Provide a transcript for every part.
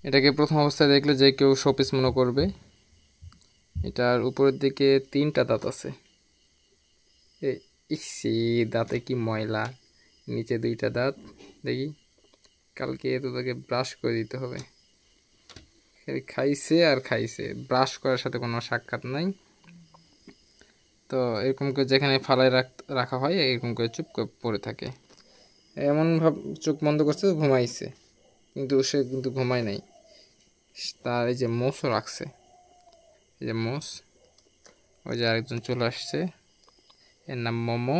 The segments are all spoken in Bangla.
এটাকে প্রথম অবস্থায় দেখলে যে কেউ শোপিস মনে করবে। এটার উপরের দিকে 3টা দাঁত আছে। ইসি দাঁতে কি ময়লা, নিচে 2টা দাঁত। দেখি কালকে তো তাকে ব্রাশ করে দিতে হবে। খাইছে আর খাইছে, ব্রাশ করার সাথে কোনো সাক্ষাৎ নাই। তো এরকম করে যেখানে ফালায় রাখা হয় এরকম করে চুপ করে পড়ে থাকে। এমন ভাব চোখ বন্ধ করছে, ঘুমাইছে, কিন্তু সে কিন্তু ঘুমায় নাই। তার এই যে মোষও রাখছে, এই যে মোষ। ওই যে আরেকজন চলে আসছে, এর নাম মোমো,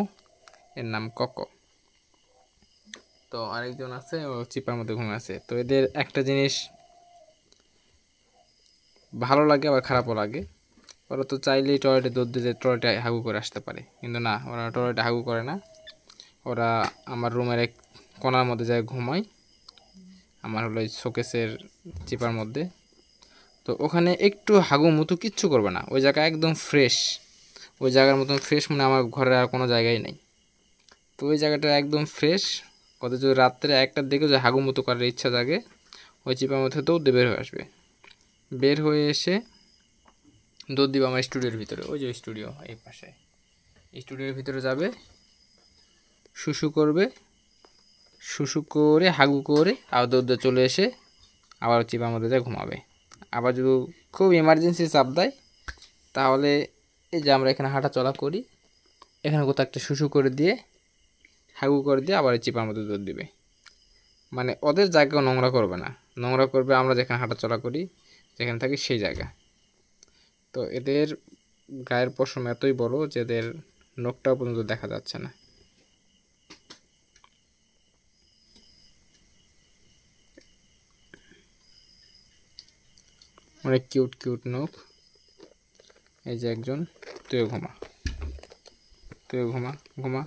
এর নাম কোকো। তো আরেকজন আছে, ও চিপার মধ্যে ঘুমে আছে। তো এদের একটা জিনিস ভালো লাগে আবার খারাপও লাগে। ওরা তো চাইলেই টয়লেটে দৌড় দিয়ে টয়লেটে হাগু করে আসতে পারে, কিন্তু না, ওরা টয়লেটে হাগু করে না। ওরা আমার রুমের এক কোণার মধ্যে যায় ঘুমায়, আমার হলো শোকেসের চিপার মধ্যে। তো ওখানে একটু হাগু মুতু কিচ্ছু করবে না, ওই জায়গা একদম ফ্রেশ। ওই জায়গার মতন ফ্রেশ মানে আমার ঘরের আর কোনো জায়গায় নেই। তো ওই জায়গাটা একদম ফ্রেশ। কত যদি রাত্রে 1টার দিকে যে হাগু মুতু করার ইচ্ছা জাগে, ওই চিপার মধ্যে দৌড় দিয়ে বের হয়ে আসবে। বের হয়ে এসে দৌড় দিবে আমার স্টুডিওর ভিতরে। ওই যে স্টুডিও এই পাশে, স্টুডিওর ভিতরে যাবে, শুশু করবে, শুশু করে হাগু করে আবার দৌড়ে চলে এসে আবার চিপার মধ্যে যায় ঘুমাবে। আবার যদি খুব ইমার্জেন্সি চাপ দেয়, তাহলে এই যে আমরা এখানে হাঁটা চলা করি, এখানে কোথাও একটা শুশু করে দিয়ে হাগু করে দিয়ে আবার চিপার মধ্যে দৌড় দিবে। মানে ওদের জায়গা নোংরা করবে না, নোংরা করবে আমরা যেখানে হাঁটা চলা করি, যেখানে থাকি সেই জায়গা। তো এদের গায়ের পশম এতই বড় যে এদের নখটাও পর্যন্ত দেখা যাচ্ছে না। অনেক কিউট কিউট নখ। এই যে একজন, তুইও ঘুমা, তুইও ঘুমা, ঘুমা।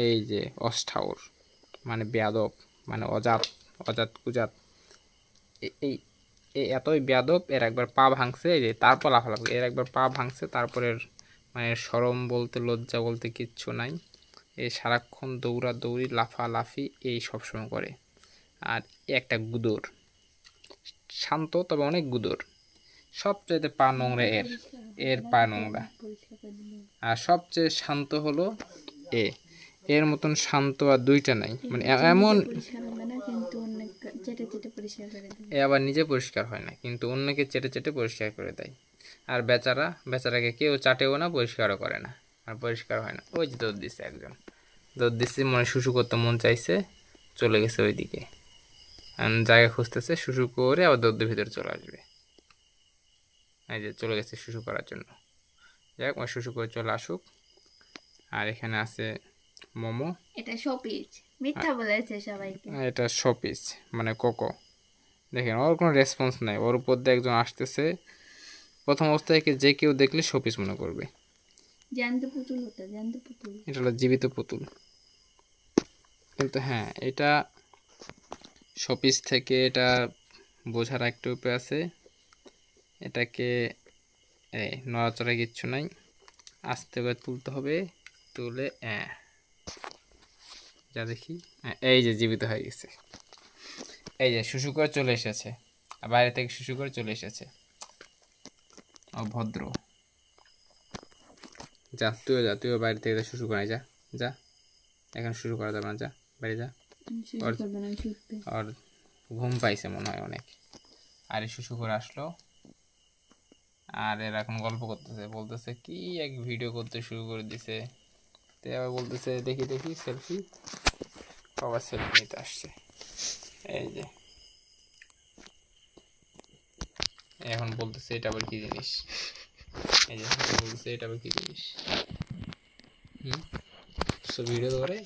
এই যে অষ্ঠাউর, মানে বেয়াদব, মানে অজাত, অজাত কুজাত। এই এই এতই বেয়াদব, এর একবার পা ভাঙছে, এই যে তারপর লাফালাফি, এর একবার পা ভাঙছে, তারপরে মানে শরম বলতে লজ্জা বলতে কিচ্ছু নাই। এই সারাক্ষণ দৌড়াদৌড়ি লাফালাফি এই সবসময় করে। আর একটা গুদর, শান্ত তবে অনেক গুদর। সবচেয়ে পা নোংরা এর, এর পা নোংরা। আর সবচেয়ে শান্ত হলো এ, এর মতন শান্ত আর 2টা নাই। মানে এমন, এ আবার নিজে পরিষ্কার হয় না, কিন্তু অন্যকে চেটে চেটে পরিষ্কার করে দেয়। আর বেচারাকে কেউ চাটেও না, পরিষ্কারও করে না, আর পরিষ্কার হয় না। ওই যে দৌড় দিচ্ছে একজন, দৌড় দিচ্ছে, মনে শুশু করতে মন চাইছে, চলে গেছে ওইদিকে, জায়গা খুঁজতেছে, শুশু করে আবার দৌড়ের ভিতরে চলে আসবে। এই যে চলে গেছে শুশু করার জন্য। যাক, ওই শুশু করে চলে আসুক। আর এখানে আছে মোমো, এটা শোপিস, মিথ্যা বলেছে সবাইকে। এটা শোপিস মানে কোকো। দেখেন ওর কোনো রেসপন্স নাই, ওর উপর দিয়ে একজন আসতেছে। প্রথম অবস্থায় যে কেউ দেখলে শোপিস মনে করবে। জ্যান্ত পুতুল হতো, জ্যান্ত পুতুল। এটা হলো জীবিত পুতুল। কিন্তু হ্যাঁ, এটা শোপিস থেকে এটা বোঝার একটা উপায় আছে। এটাকে নড়াচড়া কিচ্ছু নাই, আস্তে করে তুলতে হবে। তুলে যা দেখি, এই যে জীবিত হয়ে গেছে। এই যে শুশু করে চলে এসেছে, বাইরে থেকে শুশু করে চলে এসেছে। অভদ্র, যা তুইও যা, তুইও বাইরে থেকে শুশু করে যা, যা, এখন শুরু করা যাবে না, যা বাইরে যা। আর ঘুম পাইছে মনে হয় অনেক। আর শুশু করে আসলো, আর এরা এখন গল্প করতেছে, বলতেছে কি এক ভিডিও করতে শুরু করে দিছে। তো আবার বলতেছে দেখি দেখি সেলফি, আবার সেলফি নিতে আসছে। এই যে এখন বলতেছে এটা আবার কি জিনিস, এই যে বলতেছে এটা আবার কি জিনিস। ভিডিও ধরে